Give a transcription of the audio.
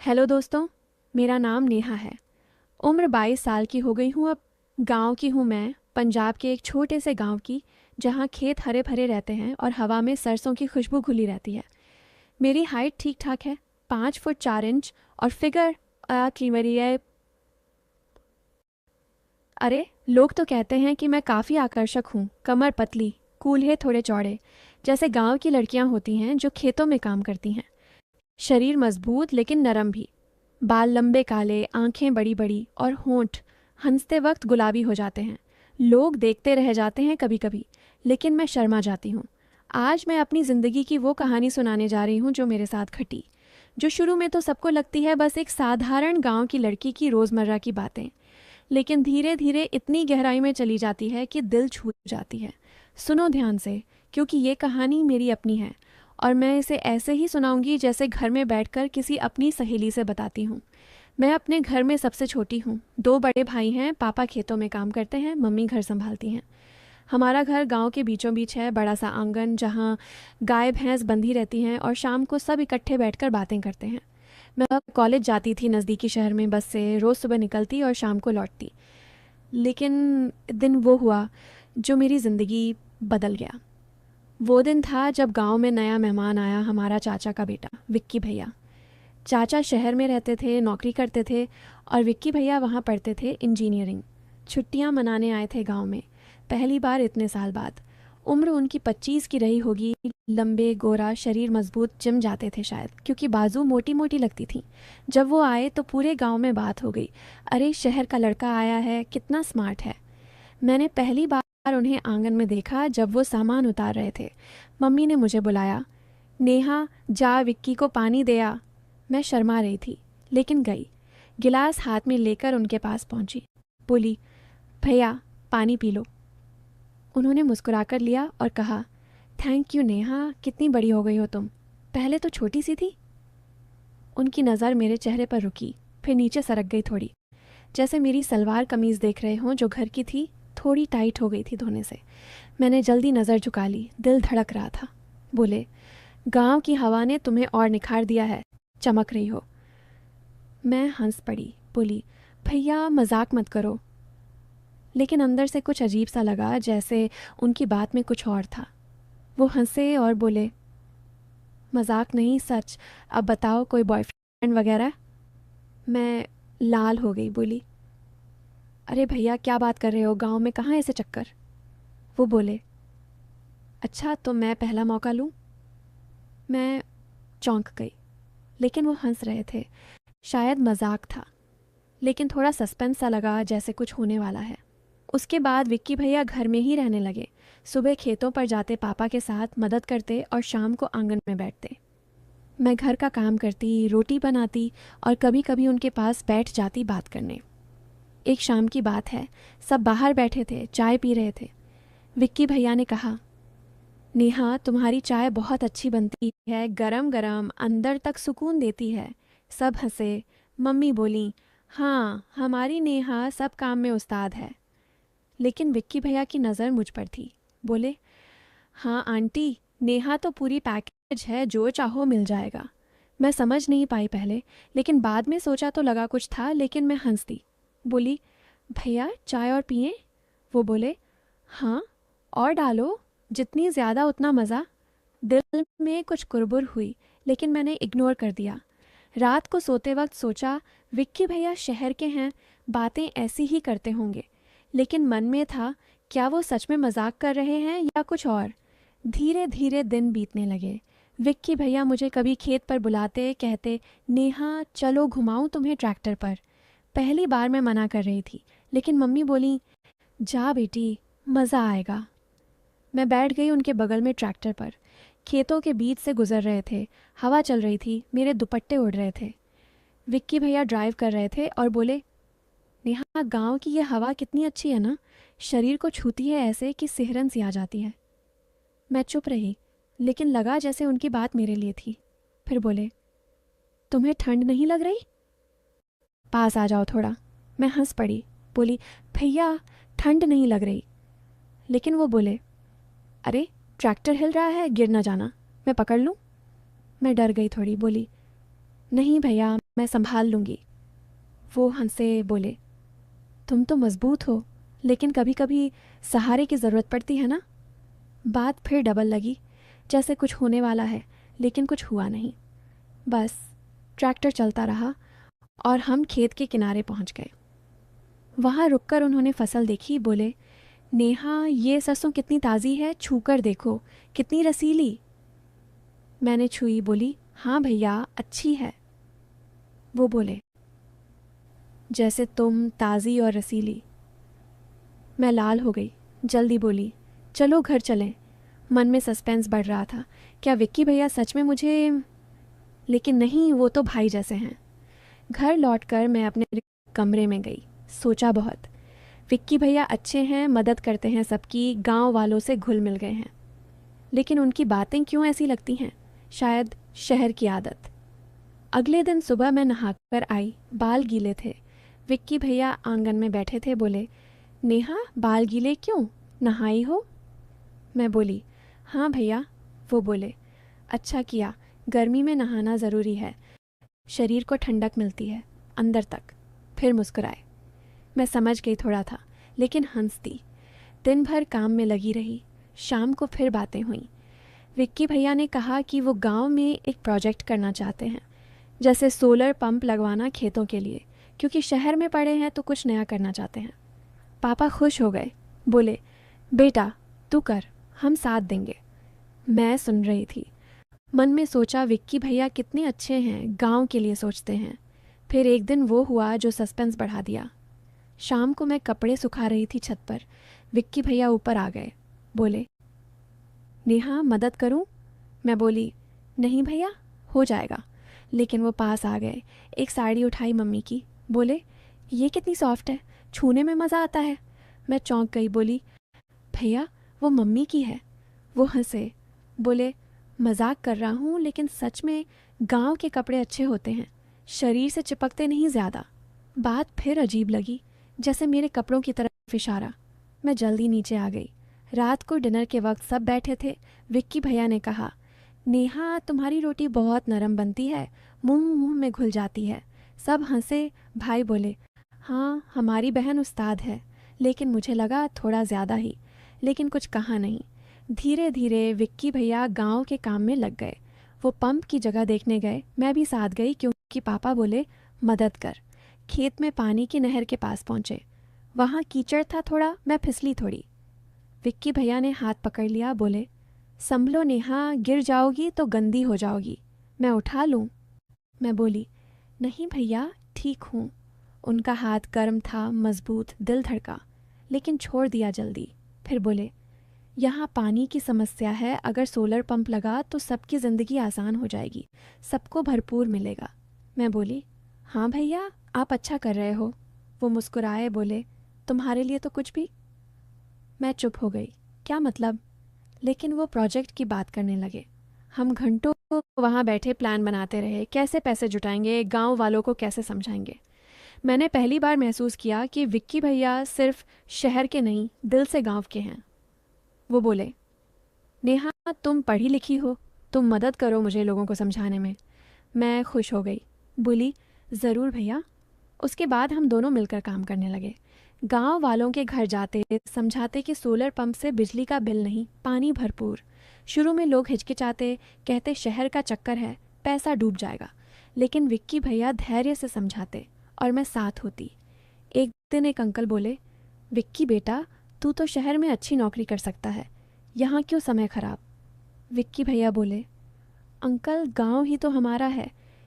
Hello दोस्तों। मेरा नाम नेहा है। उम्र 22 साल की हो गई हूँ अब। गांव की हूँ मैं, पंजाब के एक छोटे से गांव की, जहाँ खेत हरे भरे रहते हैं और हवा में सरसों की खुशबू घुली रहती है। मेरी हाइट ठीक ठाक है, 5 फुट 4 इंच, और फिगर की मेरी है। अरे, लोग तो कहते हैं कि मैं काफ़ी आकर्षक हूँ, कमर पतली, कूल्हे थोड़े चौड़े, जैसे गांव की लड़कियां होती हैं जो खेतों में काम करती हैं। शरीर मजबूत लेकिन नरम भी। बाल लंबे काले, आंखें बड़ी बड़ी, और होंठ हंसते वक्त गुलाबी हो जाते हैं। लोग देखते रह जाते हैं कभी कभी, लेकिन मैं शर्मा जाती हूँ। आज मैं अपनी ज़िंदगी की वो कहानी सुनाने जा रही हूँ जो मेरे साथ घटी, जो शुरू में तो सबको लगती है बस एक साधारण गांव की लड़की की रोज़मर्रा की बातें, लेकिन धीरे धीरे इतनी गहराई में चली जाती है कि दिल छू जाती है। सुनो ध्यान से, क्योंकि ये कहानी मेरी अपनी है, और मैं इसे ऐसे ही सुनाऊंगी जैसे घर में बैठकर किसी अपनी सहेली से बताती हूँ। मैं अपने घर में सबसे छोटी हूँ। दो बड़े भाई हैं, पापा खेतों में काम करते हैं, मम्मी घर संभालती हैं। हमारा घर गांव के बीचों बीच है, बड़ा सा आंगन जहाँ गाय भैंस बंधी रहती हैं, और शाम को सब इकट्ठे बैठकर बातें करते हैं। मैं कॉलेज जाती थी नज़दीकी शहर में बस से, रोज़ सुबह निकलती और शाम को लौटती। लेकिन दिन वो हुआ जो मेरी ज़िंदगी बदल गया। वो दिन था जब गांव में नया मेहमान आया, हमारा चाचा का बेटा विक्की भैया। चाचा शहर में रहते थे, नौकरी करते थे, और विक्की भैया वहाँ पढ़ते थे इंजीनियरिंग। छुट्टियाँ मनाने आए थे गांव में, पहली बार इतने साल बाद। उम्र उनकी 25 की रही होगी। लंबे, गोरा शरीर, मजबूत, जिम जाते थे शायद, क्योंकि बाजू मोटी मोटी लगती थी। जब वो आए तो पूरे गांव में बात हो गई, अरे शहर का लड़का आया है, कितना स्मार्ट है। मैंने पहली बार उन्हें आंगन में देखा जब वो सामान उतार रहे थे। मम्मी ने मुझे बुलाया, नेहा जा विक्की को पानी दे आ। मैं शर्मा रही थी, लेकिन गई। गिलास हाथ में लेकर उनके पास पहुंची। बोली, भैया पानी पी लो। उन्होंने मुस्कुराकर लिया और कहा, थैंक यू नेहा, कितनी बड़ी हो गई हो तुम, पहले तो छोटी सी थी। उनकी नज़र मेरे चेहरे पर रुकी, फिर नीचे सरक गई थोड़ी, जैसे मेरी सलवार कमीज़ देख रहे हों जो घर की थी, थोड़ी टाइट हो गई थी धोने से। मैंने जल्दी नज़र झुका ली, दिल धड़क रहा था। बोले, गांव की हवा ने तुम्हें और निखार दिया है, चमक रही हो। मैं हंस पड़ी, बोली, भैया मजाक मत करो। लेकिन अंदर से कुछ अजीब सा लगा, जैसे उनकी बात में कुछ और था। वो हंसे और बोले, मजाक नहीं, सच। अब बताओ, कोई बॉयफ्रेंड वगैरह? मैं लाल हो गई, बोली, अरे भैया क्या बात कर रहे हो, गांव में कहाँ ऐसे चक्कर। वो बोले, अच्छा तो मैं पहला मौका लूँ। मैं चौंक गई, लेकिन वो हंस रहे थे। शायद मजाक था, लेकिन थोड़ा सस्पेंस सा लगा, जैसे कुछ होने वाला है। उसके बाद विक्की भैया घर में ही रहने लगे। सुबह खेतों पर जाते पापा के साथ, मदद करते, और शाम को आंगन में बैठते। मैं घर का काम करती, रोटी बनाती, और कभी कभी उनके पास बैठ जाती बात करने। एक शाम की बात है, सब बाहर बैठे थे, चाय पी रहे थे। विक्की भैया ने कहा, नेहा तुम्हारी चाय बहुत अच्छी बनती है, गरम गरम, अंदर तक सुकून देती है। सब हंसे। मम्मी बोली, हाँ हमारी नेहा सब काम में उस्ताद है। लेकिन विक्की भैया की नज़र मुझ पर थी। बोले, हाँ आंटी, नेहा तो पूरी पैकेज है, जो चाहो मिल जाएगा। मैं समझ नहीं पाई पहले, लेकिन बाद में सोचा तो लगा कुछ था, लेकिन मैं हंस दी। बोली, भैया चाय और पिए? वो बोले, हाँ और डालो, जितनी ज़्यादा उतना मज़ा। दिल में कुछ कुरबुर हुई, लेकिन मैंने इग्नोर कर दिया। रात को सोते वक्त सोचा, विक्की भैया शहर के हैं, बातें ऐसी ही करते होंगे। लेकिन मन में था, क्या वो सच में मजाक कर रहे हैं या कुछ और। धीरे धीरे दिन बीतने लगे। विक्की भैया मुझे कभी खेत पर बुलाते, कहते, नेहा चलो घुमाऊं तुम्हें ट्रैक्टर पर। पहली बार मैं मना कर रही थी, लेकिन मम्मी बोली, जा बेटी, मज़ा आएगा। मैं बैठ गई उनके बगल में ट्रैक्टर पर। खेतों के बीच से गुजर रहे थे, हवा चल रही थी, मेरे दुपट्टे उड़ रहे थे। विक्की भैया ड्राइव कर रहे थे और बोले, नेहा गांव की ये हवा कितनी अच्छी है ना, शरीर को छूती है ऐसे कि सिहरन सी आ जाती है। मैं चुप रही, लेकिन लगा जैसे उनकी बात मेरे लिए थी। फिर बोले, तुम्हें ठंड नहीं लग रही? पास आ जाओ थोड़ा। मैं हंस पड़ी, बोली, भैया ठंड नहीं लग रही। लेकिन वो बोले, अरे ट्रैक्टर हिल रहा है, गिर ना जाना, मैं पकड़ लूँ। मैं डर गई थोड़ी, बोली, नहीं भैया, मैं संभाल लूँगी। वो हंसे बोले, तुम तो मज़बूत हो, लेकिन कभी कभी सहारे की ज़रूरत पड़ती है ना। बात फिर डबल लगी, जैसे कुछ होने वाला है, लेकिन कुछ हुआ नहीं। बस ट्रैक्टर चलता रहा और हम खेत के किनारे पहुंच गए। वहाँ रुककर उन्होंने फसल देखी। बोले, नेहा, ये सरसों कितनी ताज़ी है, छूकर देखो, कितनी रसीली। मैंने छुई, बोली, हाँ भैया, अच्छी है। वो बोले, जैसे तुम, ताज़ी और रसीली। मैं लाल हो गई, जल्दी बोली, चलो घर चलें। मन में सस्पेंस बढ़ रहा था, क्या विक्की भैया सच में मुझे, लेकिन नहीं, वो तो भाई जैसे हैं। घर लौटकर मैं अपने कमरे में गई, सोचा बहुत। विक्की भैया अच्छे हैं, मदद करते हैं सबकी, गांव वालों से घुल मिल गए हैं, लेकिन उनकी बातें क्यों ऐसी लगती हैं? शायद शहर की आदत। अगले दिन सुबह मैं नहाकर आई, बाल गीले थे। विक्की भैया आंगन में बैठे थे। बोले, नेहा, बाल गीले क्यों, नहाई हो? मैं बोली, हाँ भैया। वो बोले, अच्छा किया, गर्मी में नहाना ज़रूरी है, शरीर को ठंडक मिलती है अंदर तक। फिर मुस्कुराए। मैं समझ गई थोड़ा था, लेकिन हंस दी। दिन भर काम में लगी रही। शाम को फिर बातें हुई। विक्की भैया ने कहा कि वो गांव में एक प्रोजेक्ट करना चाहते हैं, जैसे सोलर पंप लगवाना खेतों के लिए, क्योंकि शहर में पड़े हैं तो कुछ नया करना चाहते हैं। पापा खुश हो गए, बोले, बेटा तू कर, हम साथ देंगे। मैं सुन रही थी, मन में सोचा, विक्की भैया कितने अच्छे हैं, गांव के लिए सोचते हैं। फिर एक दिन वो हुआ जो सस्पेंस बढ़ा दिया। शाम को मैं कपड़े सुखा रही थी छत पर। विक्की भैया ऊपर आ गए। बोले, नेहा, मदद करूं? मैं बोली, नहीं भैया, हो जाएगा। लेकिन वो पास आ गए, एक साड़ी उठाई मम्मी की। बोले, ये कितनी सॉफ्ट है, छूने में मज़ा आता है। मैं चौंक गई, बोली, भैया वो मम्मी की है। वो हंसे, बोले, मजाक कर रहा हूँ, लेकिन सच में गांव के कपड़े अच्छे होते हैं, शरीर से चिपकते नहीं ज़्यादा। बात फिर अजीब लगी, जैसे मेरे कपड़ों की तरफ इशारा। मैं जल्दी नीचे आ गई। रात को डिनर के वक्त सब बैठे थे। विक्की भैया ने कहा, नेहा, तुम्हारी रोटी बहुत नरम बनती है, मुंह मुंह में घुल जाती है। सब हंसे। भाई बोले, हाँ, हमारी बहन उस्ताद है, लेकिन मुझे लगा थोड़ा ज़्यादा ही, लेकिन कुछ कहा नहीं। धीरे धीरे विक्की भैया गांव के काम में लग गए। वो पंप की जगह देखने गए, मैं भी साथ गई, क्योंकि पापा बोले, मदद कर। खेत में पानी की नहर के पास पहुंचे। वहाँ कीचड़ था थोड़ा, मैं फिसली थोड़ी। विक्की भैया ने हाथ पकड़ लिया। बोले, संभलो नेहा, गिर जाओगी तो गंदी हो जाओगी, मैं उठा लूँ? मैं बोली, नहीं भैया, ठीक हूँ। उनका हाथ गर्म था, मजबूत। दिल धड़का, लेकिन छोड़ दिया जल्दी। फिर बोले, यहाँ पानी की समस्या है, अगर सोलर पंप लगा तो सबकी ज़िंदगी आसान हो जाएगी, सबको भरपूर मिलेगा। मैं बोली, हाँ भैया, आप अच्छा कर रहे हो। वो मुस्कुराए, बोले, तुम्हारे लिए तो कुछ भी। मैं चुप हो गई, क्या मतलब? लेकिन वो प्रोजेक्ट की बात करने लगे। हम घंटों वहाँ बैठे प्लान बनाते रहे, कैसे पैसे जुटाएंगे, गांव वालों को कैसे समझाएंगे। मैंने पहली बार महसूस किया कि विक्की भैया सिर्फ शहर के नहीं, दिल से गांव के हैं। वो बोले, नेहा, तुम पढ़ी लिखी हो, तुम मदद करो मुझे लोगों को समझाने में। मैं खुश हो गई, बोली, ज़रूर भैया। उसके बाद हम दोनों मिलकर काम करने लगे। गांव वालों के घर जाते, समझाते कि सोलर पंप से बिजली का बिल नहीं, पानी भरपूर। शुरू में लोग हिचकिचाते, कहते शहर का चक्कर है, पैसा डूब जाएगा। लेकिन विक्की भैया धैर्य से समझाते और मैं साथ होती। एक दिन एक अंकल बोले, विक्की बेटा, तू तो शहर में अच्छी नौकरी कर सकता है, यहाँ क्यों समय खराब? विक्की भैया बोले, अंकल, गांव ही तो हमारा है,